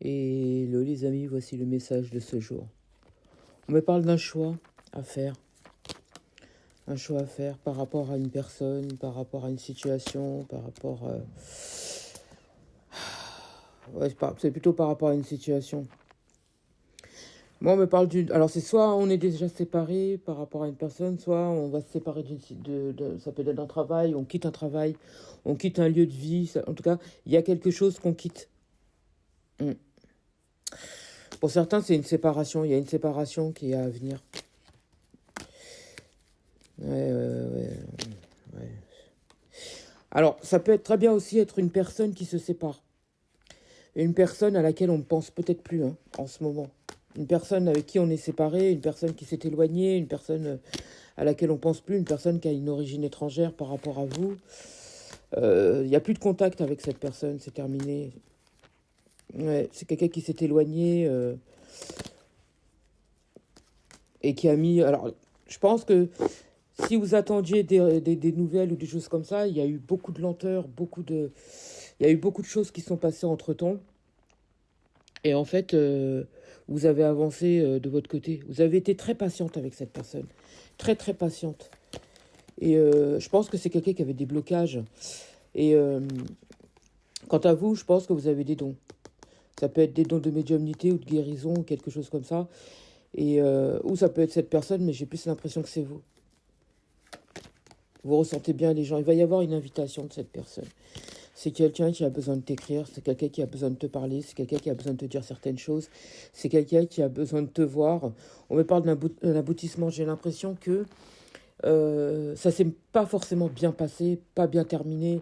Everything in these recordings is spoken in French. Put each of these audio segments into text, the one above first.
Et hello les amis, voici le message de ce jour. On me parle d'un choix à faire. Un choix à faire par rapport à une personne, par rapport à une situation, par rapport... Ouais, c'est plutôt par rapport à une situation. Moi, on me parle d'une... Alors, c'est soit on est déjà séparés par rapport à une personne, soit on va se séparer ça peut être d'un travail, on quitte un travail, on quitte un lieu de vie. En tout cas, il y a quelque chose qu'on quitte. Mm. Pour certains, c'est une séparation. Il y a une séparation qui est à venir. Ouais. Alors, ça peut être très bien aussi être une personne qui se sépare. Une personne à laquelle on ne pense peut-être plus en ce moment. Une personne avec qui on est séparé, une personne qui s'est éloignée, une personne à laquelle on ne pense plus, une personne qui a une origine étrangère par rapport à vous. Il n'y a plus de contact avec cette personne, c'est terminé. Ouais, c'est quelqu'un qui s'est éloigné et qui a mis... Alors, je pense que si vous attendiez des nouvelles ou des choses comme ça, il y a eu beaucoup de lenteur, il y a eu beaucoup de choses qui sont passées entre-temps. Et en fait, vous avez avancé de votre côté. Vous avez été très patiente avec cette personne. Très, très patiente. Et je pense que c'est quelqu'un qui avait des blocages. Et quant à vous, je pense que vous avez des dons. Ça peut être des dons de médiumnité ou de guérison ou quelque chose comme ça. Et ou ça peut être cette personne, mais j'ai plus l'impression que c'est vous. Vous ressentez bien les gens. Il va y avoir une invitation de cette personne. C'est quelqu'un qui a besoin de t'écrire, c'est quelqu'un qui a besoin de te parler, c'est quelqu'un qui a besoin de te dire certaines choses, c'est quelqu'un qui a besoin de te voir. On me parle d'un aboutissement, j'ai l'impression que ça s'est pas forcément bien passé, pas bien terminé,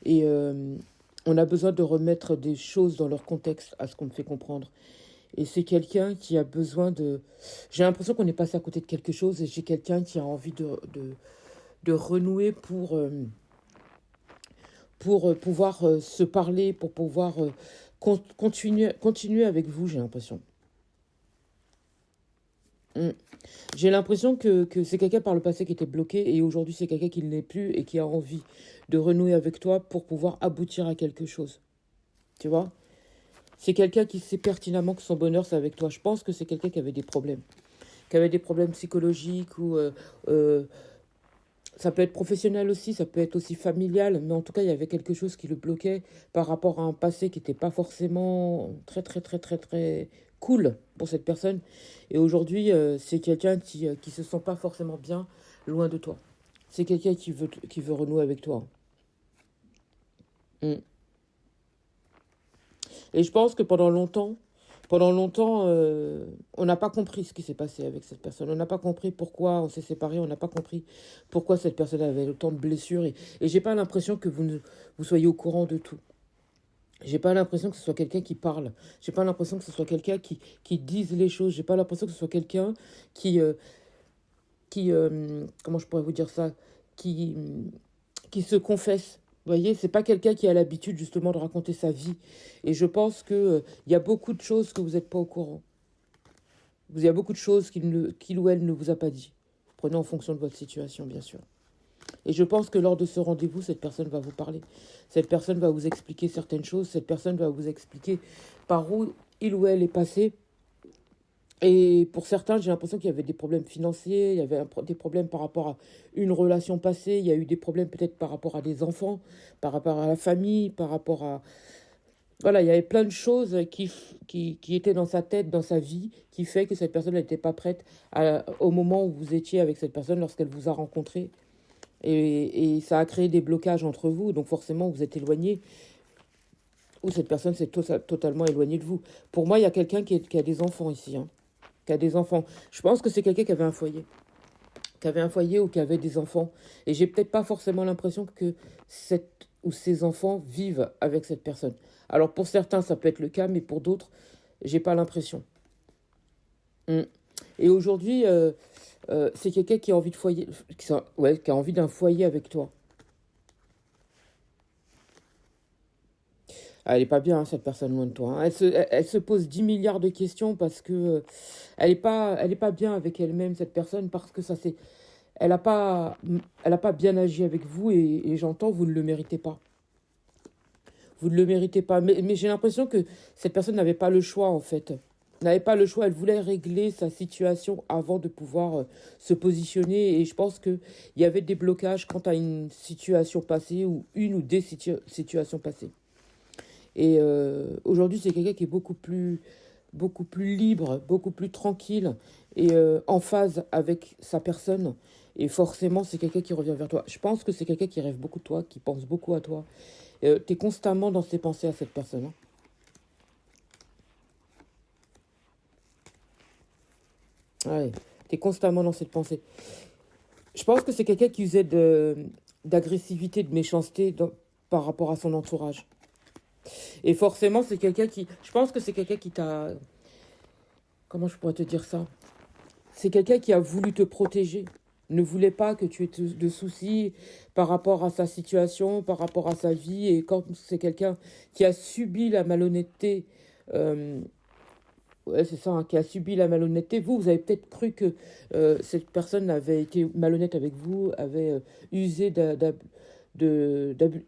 et on a besoin de remettre des choses dans leur contexte à ce qu'on me fait comprendre. Et c'est quelqu'un qui a besoin de... J'ai l'impression qu'on est passé à côté de quelque chose, et j'ai quelqu'un qui a envie de renouer pour pouvoir se parler, pour pouvoir continuer avec vous, j'ai l'impression. J'ai l'impression que c'est quelqu'un par le passé qui était bloqué et aujourd'hui c'est quelqu'un qui ne l'est plus et qui a envie de renouer avec toi pour pouvoir aboutir à quelque chose. Tu vois? C'est quelqu'un qui sait pertinemment que son bonheur c'est avec toi. Je pense que c'est quelqu'un qui avait des problèmes. Qui avait des problèmes psychologiques ou... ça peut être professionnel aussi, ça peut être aussi familial, mais en tout cas, il y avait quelque chose qui le bloquait par rapport à un passé qui n'était pas forcément très, très, très, très, très cool pour cette personne. Et aujourd'hui, c'est quelqu'un qui se sent pas forcément bien loin de toi. C'est quelqu'un qui veut renouer avec toi. Mm. Et je pense que pendant longtemps, on n'a pas compris ce qui s'est passé avec cette personne. On n'a pas compris pourquoi on s'est séparés. On n'a pas compris pourquoi cette personne avait autant de blessures. Et j'ai pas l'impression que vous soyez au courant de tout. J'ai pas l'impression que ce soit quelqu'un qui parle. J'ai pas l'impression que ce soit quelqu'un qui dise les choses. J'ai pas l'impression que ce soit quelqu'un qui, comment je pourrais vous dire ça, qui, qui se confesse. Vous voyez, c'est pas quelqu'un qui a l'habitude justement de raconter sa vie. Et je pense que il y a beaucoup de choses que vous n'êtes pas au courant. Il y a beaucoup de choses qu'il ou elle ne vous a pas dit. Vous prenez en fonction de votre situation, bien sûr. Et je pense que lors de ce rendez-vous, cette personne va vous parler. Cette personne va vous expliquer certaines choses. Cette personne va vous expliquer par où il ou elle est passé. Et pour certains, j'ai l'impression qu'il y avait des problèmes financiers, il y avait des problèmes par rapport à une relation passée, il y a eu des problèmes peut-être par rapport à des enfants, par rapport à la famille, par rapport à... Voilà, il y avait plein de choses qui étaient dans sa tête, dans sa vie, qui fait que cette personne n'était pas prête au moment où vous étiez avec cette personne lorsqu'elle vous a rencontré. Et ça a créé des blocages entre vous, donc forcément vous êtes éloignés, ou cette personne s'est totalement éloignée de vous. Pour moi, il y a quelqu'un qui a des enfants ici, qui a des enfants. Je pense que c'est quelqu'un qui avait un foyer. Qui avait un foyer ou qui avait des enfants. Et j'ai peut-être pas forcément l'impression que cette ou ces enfants vivent avec cette personne. Alors pour certains, ça peut être le cas, mais pour d'autres, j'ai pas l'impression. Mm. Et aujourd'hui, c'est quelqu'un qui a envie de foyer, qui a envie d'un foyer avec toi. Elle est pas bien, cette personne loin de toi. Elle se pose 10 milliards de questions parce que elle est pas bien avec elle-même, cette personne, parce que ça c'est, elle a pas bien agi avec vous et j'entends, vous ne le méritez pas. Vous ne le méritez pas. Mais j'ai l'impression que cette personne n'avait pas le choix, en fait. N'avait pas le choix. Elle voulait régler sa situation avant de pouvoir se positionner. Et je pense qu'il y avait des blocages quant à une situation passée ou une ou des situations passées. Et aujourd'hui, c'est quelqu'un qui est beaucoup plus libre, beaucoup plus tranquille et en phase avec sa personne. Et forcément, c'est quelqu'un qui revient vers toi. Je pense que c'est quelqu'un qui rêve beaucoup de toi, qui pense beaucoup à toi. Tu es constamment dans ses pensées à cette personne. Ouais, tu es constamment dans cette pensée. Je pense que c'est quelqu'un qui usait d'agressivité, de méchanceté par rapport à son entourage. Et forcément, c'est quelqu'un qui... Je pense que c'est quelqu'un qui t'a... Comment je pourrais te dire ça? C'est quelqu'un qui a voulu te protéger. Ne voulait pas que tu aies de soucis par rapport à sa situation, par rapport à sa vie. Et quand c'est quelqu'un qui a subi la malhonnêteté, euh, ouais, c'est ça, hein, qui a subi la malhonnêteté, vous avez peut-être cru que cette personne avait été malhonnête avec vous, avait usé d'abus.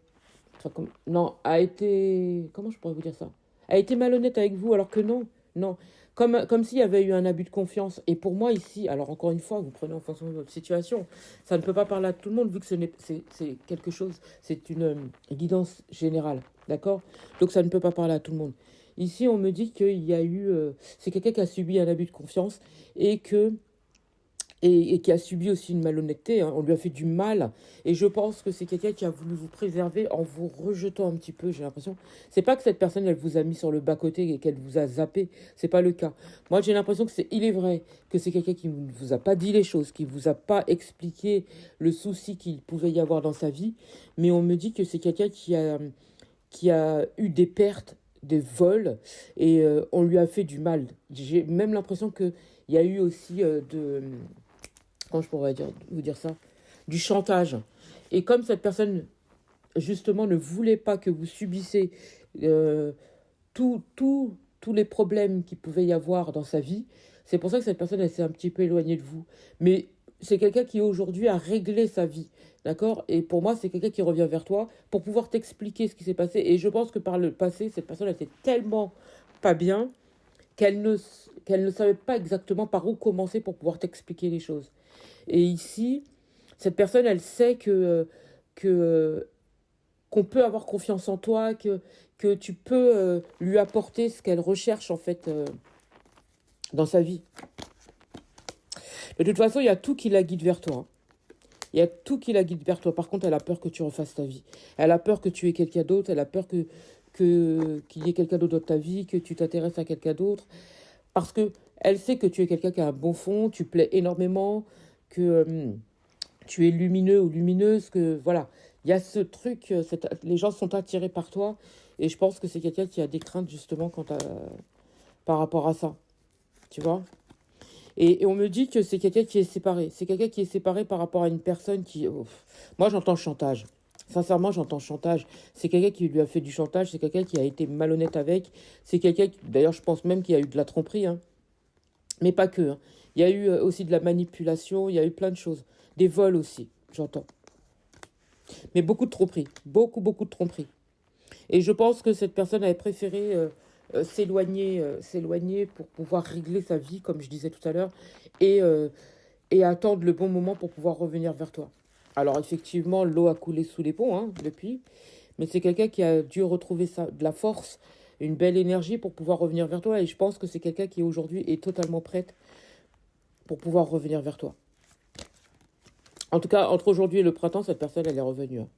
Enfin, non, a été... Comment je pourrais vous dire ça? A été malhonnête avec vous, alors que non. Non. Comme s'il y avait eu un abus de confiance. Et pour moi, ici, alors encore une fois, vous prenez en fonction de votre situation. Ça ne peut pas parler à tout le monde, vu que c'est quelque chose, c'est une guidance générale. D'accord? Donc ça ne peut pas parler à tout le monde. Ici, on me dit qu'il y a eu... c'est quelqu'un qui a subi un abus de confiance et que et qui a subi aussi une malhonnêteté, hein. On lui a fait du mal. Et je pense que c'est quelqu'un qui a voulu vous préserver en vous rejetant un petit peu, j'ai l'impression. C'est pas que cette personne, elle vous a mis sur le bas-côté et qu'elle vous a zappé. C'est pas le cas. Moi, j'ai l'impression que il est vrai que c'est quelqu'un qui ne vous a pas dit les choses, qui vous a pas expliqué le souci qu'il pouvait y avoir dans sa vie. Mais on me dit que c'est quelqu'un qui a eu des pertes, des vols, et on lui a fait du mal. J'ai même l'impression qu'il y a eu aussi comment je pourrais vous dire ça, du chantage. Et comme cette personne, justement, ne voulait pas que vous subissiez euh, tous les problèmes qu'il pouvait y avoir dans sa vie, c'est pour ça que cette personne, elle s'est un petit peu éloignée de vous. Mais c'est quelqu'un qui, aujourd'hui, a réglé sa vie. D'accord? Et pour moi, c'est quelqu'un qui revient vers toi pour pouvoir t'expliquer ce qui s'est passé. Et je pense que par le passé, cette personne, elle était tellement pas bien qu'elle ne savait pas exactement par où commencer pour pouvoir t'expliquer les choses. Et ici, cette personne, elle sait que qu'on peut avoir confiance en toi, que tu peux lui apporter ce qu'elle recherche en fait dans sa vie. De toute façon, il y a tout qui la guide vers toi, hein. Il y a tout qui la guide vers toi. Par contre, elle a peur que tu refasses ta vie. Elle a peur que tu aies quelqu'un d'autre. Elle a peur qu'il y ait quelqu'un d'autre dans ta vie, que tu t'intéresses à quelqu'un d'autre. Parce que elle sait que tu es quelqu'un qui a un bon fond, tu plais énormément, que tu es lumineux ou lumineuse, que voilà. Il y a ce truc, les gens sont attirés par toi. Et je pense que c'est quelqu'un qui a des craintes justement par rapport à ça. Tu vois? Et on me dit que c'est quelqu'un qui est séparé. C'est quelqu'un qui est séparé par rapport à une personne qui... Oh, moi, j'entends chantage. Sincèrement, j'entends chantage. C'est quelqu'un qui lui a fait du chantage. C'est quelqu'un qui a été malhonnête avec. C'est quelqu'un qui... D'ailleurs, je pense même qu'il y a eu de la tromperie, hein. Mais pas que, hein. Il y a eu aussi de la manipulation. Il y a eu plein de choses. Des vols aussi, j'entends. Mais beaucoup de tromperie. Beaucoup, beaucoup de tromperie. Et je pense que cette personne avait préféré s'éloigner pour pouvoir régler sa vie, comme je disais tout à l'heure, et, euh, et attendre le bon moment pour pouvoir revenir vers toi. Alors effectivement, l'eau a coulé sous les ponts, hein, depuis, mais c'est quelqu'un qui a dû retrouver de la force, une belle énergie pour pouvoir revenir vers toi, et je pense que c'est quelqu'un qui aujourd'hui est totalement prête pour pouvoir revenir vers toi. En tout cas, entre aujourd'hui et le printemps, cette personne, elle est revenue, hein.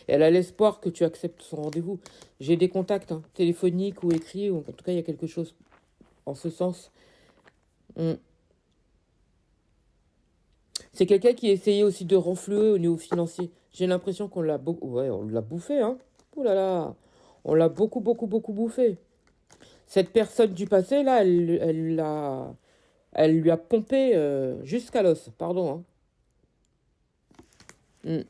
Elle a l'espoir que tu acceptes son rendez-vous. J'ai des contacts, hein, téléphoniques ou écrits, ou en tout cas, il y a quelque chose en ce sens. Mm. C'est quelqu'un qui essayait aussi de renflouer au niveau financier. J'ai l'impression qu'on l'a on l'a bouffé, hein. Ouh là là, on l'a beaucoup, beaucoup, beaucoup bouffé. Cette personne du passé, là, elle lui a pompé jusqu'à l'os, pardon, hein. Mm.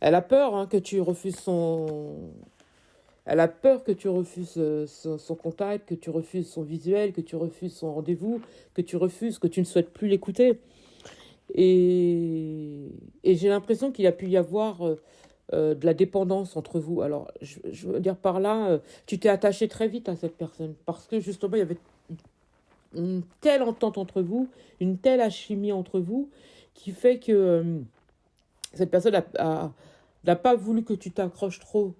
Elle a peur, hein, que tu refuses son... Elle a peur que tu refuses son contact, que tu refuses son visuel, que tu refuses son rendez-vous, que tu refuses, que tu ne souhaites plus l'écouter. Et j'ai l'impression qu'il a pu y avoir de la dépendance entre vous. Alors, je veux dire par là, tu t'es attaché très vite à cette personne parce que justement, il y avait une telle entente entre vous, une telle alchimie entre vous, qui fait que cette personne n'a pas voulu que tu t'accroches trop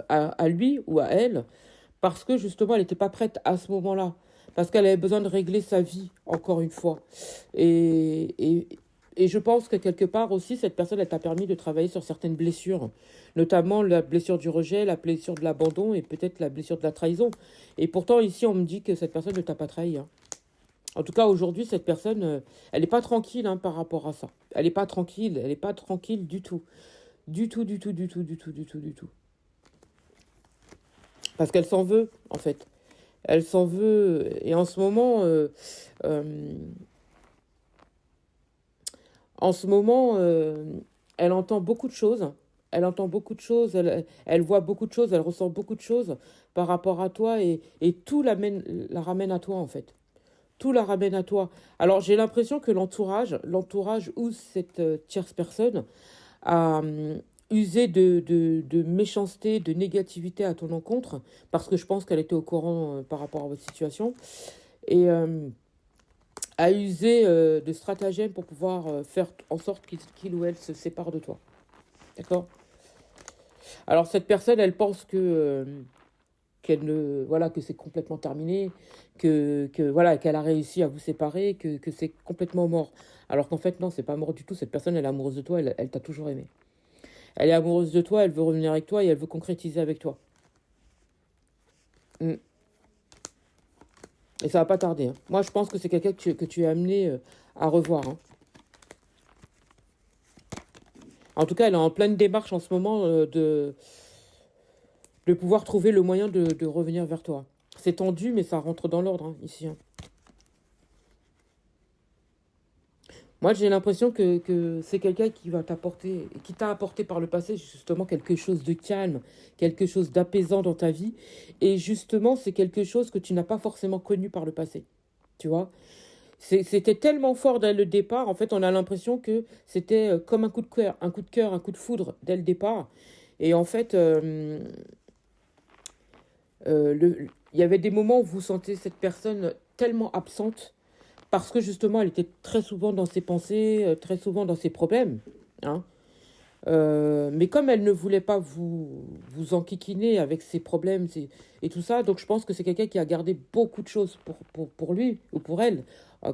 à lui ou à elle, parce que justement, elle n'était pas prête à ce moment-là, parce qu'elle avait besoin de régler sa vie, encore une fois. Et je pense que quelque part aussi, cette personne, elle t'a permis de travailler sur certaines blessures, notamment la blessure du rejet, la blessure de l'abandon et peut-être la blessure de la trahison. Et pourtant, ici, on me dit que cette personne ne t'a pas trahi, hein. En tout cas, aujourd'hui, cette personne, elle n'est pas tranquille hein, par rapport à ça. Elle n'est pas tranquille, elle n'est pas tranquille du tout. Du tout, du tout, du tout, du tout, du tout, du tout. Parce qu'elle s'en veut, en fait. Elle s'en veut. Et euh, en ce moment, elle entend beaucoup de choses. Elle entend beaucoup de choses, elle voit beaucoup de choses, elle ressent beaucoup de choses par rapport à toi et tout la ramène à toi, en fait. Tout la ramène à toi. Alors, j'ai l'impression que l'entourage ou cette tierce personne a usé de méchanceté, de négativité à ton encontre, parce que je pense qu'elle était au courant par rapport à votre situation, et a usé de stratagèmes pour pouvoir faire en sorte qu'il ou elle se sépare de toi. D'accord? Alors, cette personne, elle pense qu'elle ne voilà que c'est complètement terminé, que voilà qu'elle a réussi à vous séparer, que c'est complètement mort. Alors qu'en fait non, c'est pas mort du tout. Cette personne, elle est amoureuse de toi, elle t'a toujours aimé. Elle est amoureuse de toi, elle veut revenir avec toi et elle veut concrétiser avec toi. Mm. Et ça va pas tarder, hein. Moi, je pense que c'est quelqu'un que tu es amené à revoir, hein. En tout cas, elle est en pleine démarche en ce moment de pouvoir trouver le moyen de revenir vers toi. C'est tendu, mais ça rentre dans l'ordre hein, ici, hein. Moi, j'ai l'impression que c'est quelqu'un qui va t'apporter, qui t'a apporté par le passé justement quelque chose de calme, quelque chose d'apaisant dans ta vie. Et justement, c'est quelque chose que tu n'as pas forcément connu par le passé. Tu vois? C'était tellement fort dès le départ. En fait, on a l'impression que c'était comme un coup de cœur, un coup de cœur, un coup de foudre dès le départ. Et en fait, il y avait des moments où vous sentez cette personne tellement absente parce que justement, elle était très souvent dans ses pensées, très souvent dans ses problèmes, hein. Mais comme elle ne voulait pas vous enquiquiner avec ses problèmes et tout ça, donc je pense que c'est quelqu'un qui a gardé beaucoup de choses pour lui ou pour elle. Euh,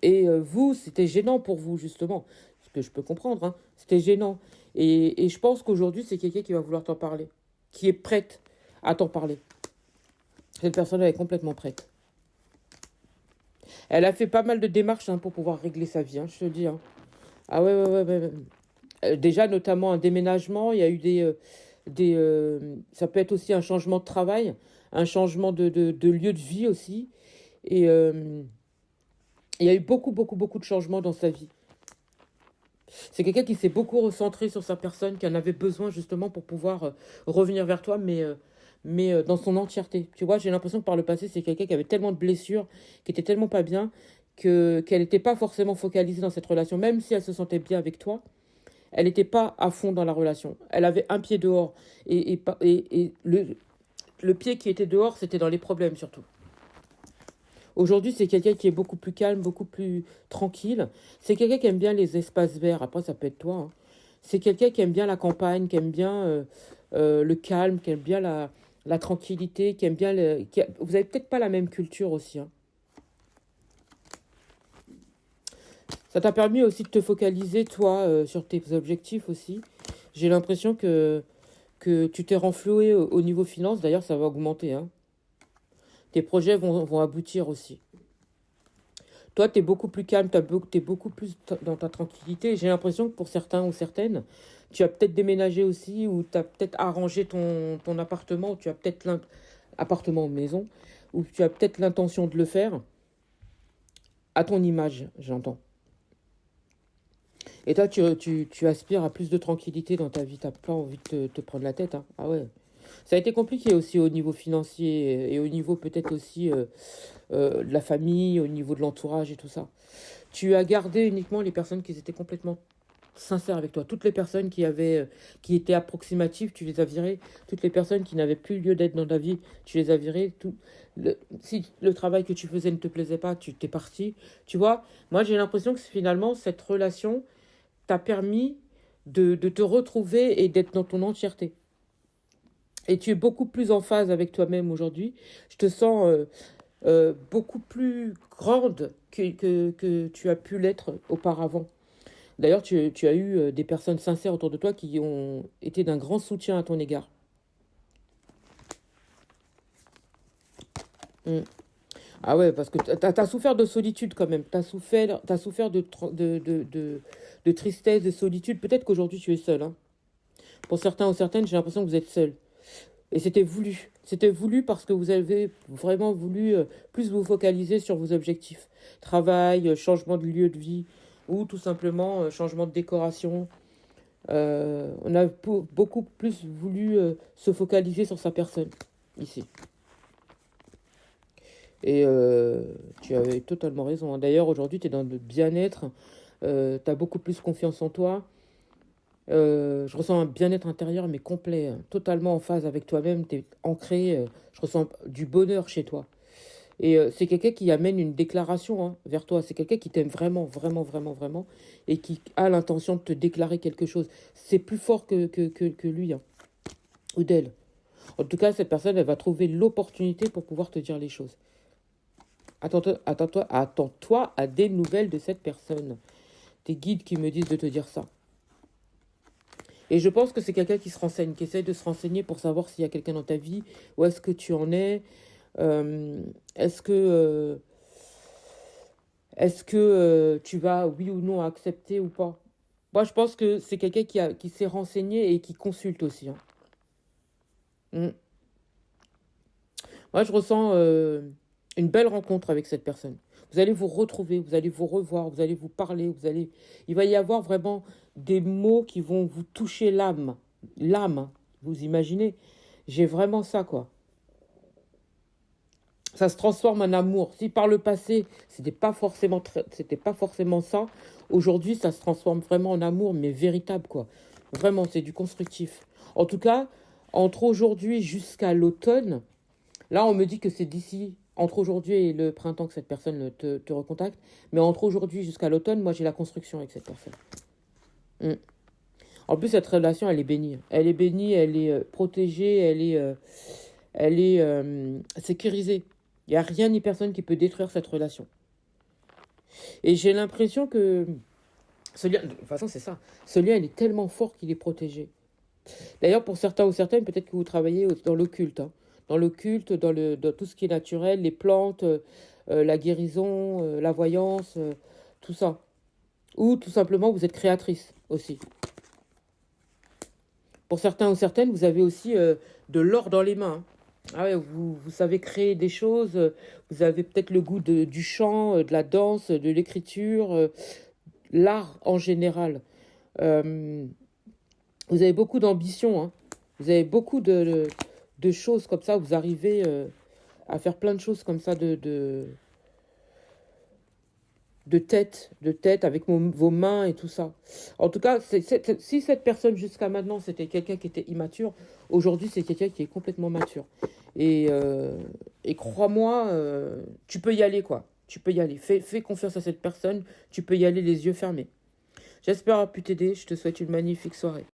Et vous, c'était gênant pour vous, justement. Ce que je peux comprendre, hein. C'était gênant. Et je pense qu'aujourd'hui, c'est quelqu'un qui va vouloir t'en parler, qui est prête à t'en parler. Cette personne, elle est complètement prête. Elle a fait pas mal de démarches hein, pour pouvoir régler sa vie, hein, je te le dis, hein. Ah ouais, ouais, ouais, ouais, ouais. Déjà, notamment un déménagement, il y a eu ça peut être aussi un changement de travail, un changement de lieu de vie aussi. Et il y a eu beaucoup, beaucoup, beaucoup de changements dans sa vie. C'est quelqu'un qui s'est beaucoup recentré sur sa personne, qui en avait besoin justement pour pouvoir revenir vers toi, mais dans son entièreté. Tu vois, j'ai l'impression que par le passé, c'est quelqu'un qui avait tellement de blessures, qui était tellement pas bien, qu'elle n'était pas forcément focalisée dans cette relation, même si elle se sentait bien avec toi. Elle n'était pas à fond dans la relation. Elle avait un pied dehors. Et le pied qui était dehors, c'était dans les problèmes surtout. Aujourd'hui, c'est quelqu'un qui est beaucoup plus calme, beaucoup plus tranquille. C'est quelqu'un qui aime bien les espaces verts. Après, ça peut être toi, hein. C'est quelqu'un qui aime bien la campagne, qui aime bien le calme, qui aime bien la tranquillité, qui aime bien Vous avez peut-être pas la même culture aussi, hein. Ça t'a permis aussi de te focaliser, toi, sur tes objectifs aussi. J'ai l'impression que tu t'es renfloué au niveau finance. D'ailleurs, ça va augmenter, hein. Tes projets vont aboutir aussi. Toi, tu es beaucoup plus calme, tu es beaucoup plus dans ta tranquillité. J'ai l'impression que pour certains ou certaines, tu as peut-être déménagé aussi, ou tu as peut-être arrangé ton appartement, ou tu as peut-être appartement ou maison, ou tu as peut-être l'intention de le faire à ton image, j'entends. Et toi, tu aspires à plus de tranquillité dans ta vie. Tu n'as pas envie de te prendre la tête, hein. Ah ouais. Ça a été compliqué aussi au niveau financier et au niveau peut-être aussi de la famille, au niveau de l'entourage et tout ça. Tu as gardé uniquement les personnes qui étaient complètement sincères avec toi. Toutes les personnes qui étaient approximatives, tu les as virées. Toutes les personnes qui n'avaient plus lieu d'être dans ta vie, tu les as virées. Si le travail que tu faisais ne te plaisait pas, tu t'es parti. Tu vois, moi j'ai l'impression que finalement cette relation t'a permis de te retrouver et d'être dans ton entièreté. Et tu es beaucoup plus en phase avec toi-même aujourd'hui. Je te sens beaucoup plus grande que tu as pu l'être auparavant. D'ailleurs, tu as eu des personnes sincères autour de toi qui ont été d'un grand soutien à ton égard. Mm. Ah ouais, parce que t'as souffert de solitude quand même. T'as souffert de tristesse, de solitude. Peut-être qu'aujourd'hui tu es seul, hein. Pour certains ou certaines, j'ai l'impression que vous êtes seul. Et c'était voulu. C'était voulu parce que vous avez vraiment voulu plus vous focaliser sur vos objectifs. Travail, changement de lieu de vie ou tout simplement changement de décoration. On a beaucoup plus voulu se focaliser sur sa personne ici. Et tu avais totalement raison, hein. D'ailleurs, aujourd'hui, tu es dans le bien-être. Tu as beaucoup plus confiance en toi. Je ressens un bien-être intérieur, mais complet, hein, totalement en phase avec toi-même. Tu es ancré. Je ressens du bonheur chez toi. Et c'est quelqu'un qui amène une déclaration, hein, vers toi. C'est quelqu'un qui t'aime vraiment, vraiment, vraiment, vraiment. Et qui a l'intention de te déclarer quelque chose. C'est plus fort que lui, hein, ou d'elle. En tout cas, cette personne, elle va trouver l'opportunité pour pouvoir te dire les choses. Attends-toi à des nouvelles de cette personne. Tes guides qui me disent de te dire ça. Et je pense que c'est quelqu'un qui se renseigne, qui essaie de se renseigner pour savoir s'il y a quelqu'un dans ta vie, où est-ce que tu en es, est-ce que, tu vas, oui ou non, accepter ou pas. Moi, je pense que c'est quelqu'un qui s'est renseigné et qui consulte aussi, hein. Mm. Moi, je ressens une belle rencontre avec cette personne. Vous allez vous retrouver, vous allez vous revoir, vous allez vous parler, il va y avoir vraiment des mots qui vont vous toucher l'âme. L'âme, hein. Vous imaginez? J'ai vraiment ça, quoi. Ça se transforme en amour. Si par le passé, c'était pas forcément ça, aujourd'hui, ça se transforme vraiment en amour, mais véritable, quoi. Vraiment, c'est du constructif. En tout cas, entre aujourd'hui jusqu'à l'automne, là, on me dit que c'est d'ici, entre aujourd'hui et le printemps, que cette personne te recontacte. Mais entre aujourd'hui jusqu'à l'automne, moi, j'ai la construction avec cette personne. Mm. En plus, cette relation, elle est bénie. Elle est bénie, elle est protégée, elle est sécurisée. Il n'y a rien ni personne qui peut détruire cette relation. Et j'ai l'impression que ce lien, de toute façon, c'est ça. Ce lien, il est tellement fort qu'il est protégé. D'ailleurs, pour certains ou certaines, peut-être que vous travaillez dans l'occulte, hein. Dans l'occulte, dans tout ce qui est naturel, les plantes, la guérison, la voyance, tout ça. Ou tout simplement, vous êtes créatrice aussi. Pour certains ou certaines, vous avez aussi de l'or dans les mains, hein. Ah ouais, vous savez créer des choses, vous avez peut-être le goût du chant, de la danse, de l'écriture, l'art en général. Euh, Vous avez beaucoup d'ambition, hein. Vous avez beaucoup de choses comme ça. Vous arrivez à faire plein de choses comme ça de tête avec vos mains et tout ça. En tout cas, si cette personne jusqu'à maintenant, c'était quelqu'un qui était immature, aujourd'hui, c'est quelqu'un qui est complètement mature. Et, et crois-moi, tu peux y aller, quoi. Tu peux y aller. Fais confiance à cette personne. Tu peux y aller les yeux fermés. J'espère avoir pu t'aider. Je te souhaite une magnifique soirée.